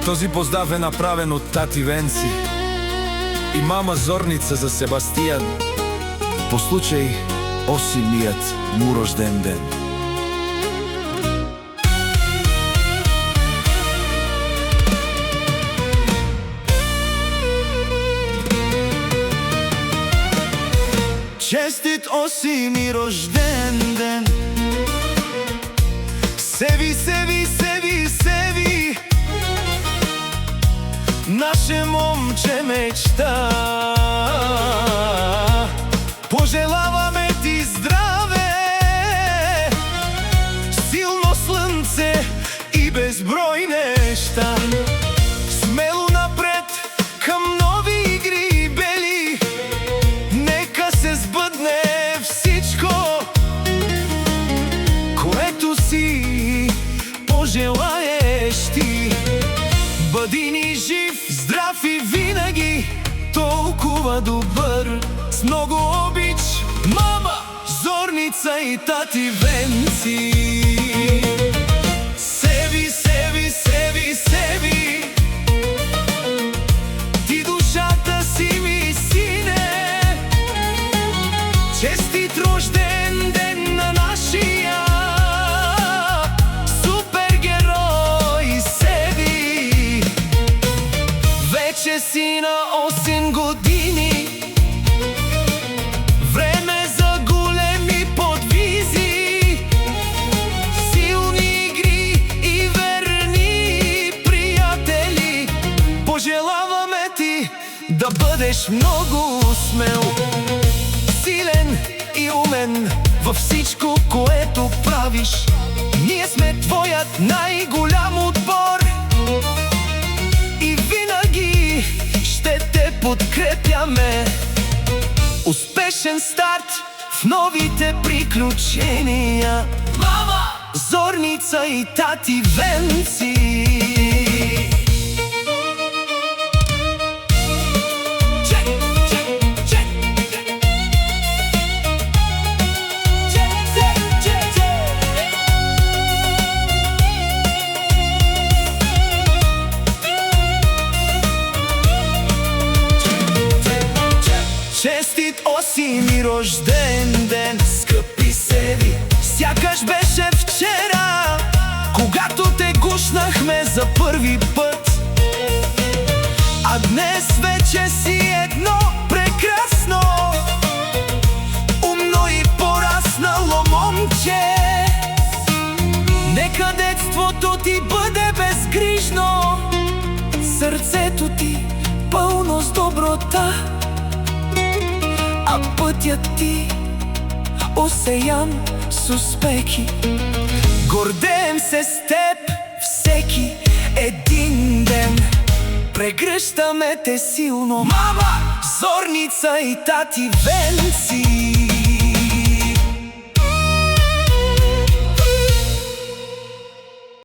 Този поздрав е направен от тати Венци и мама Зорница за Себастиян по случай 8-ият му рожден ден. Честит 8-и рожден ден! Севи, севи, севи, севи, наше момче мечта. Пожелаваме ти здраве, силно слънце и безброй неща. Смело напред към нови игри бели, нека се сбъдне всичко, което си пожелаеш ти. Бъди ни жив, здрав и винаги толкова добър. С много обич, мама Зорница и тати Венци. Севи, севи, севи, севи, ти душата си ми, сине. Честит рожден ден на нашия супергерой Севи. Вече си на 8 години, време за големи подвизи, силни игри и верни приятели. Пожелаваме ти да бъдеш много смел, силен и умен във всичко, което правиш. Ние сме твоят най-голям отбор и винаги ще те подкрепяме. Успешен старт в новите приключения, мама Зорница и тати Венци. Честит 8-и рожден ден, скъпи Севи! Сякаш беше вчера, когато те гушнахме за първи път. А днес вече си едно прекрасно, умно и пораснало момче. Нека детството ти бъде безгрижно, сърцето ти пълно с доброта, а пътят ти осеян с успехи. Гордеем се с теб всеки един ден. Прегръщаме те силно, мама Зорница и тати Венци.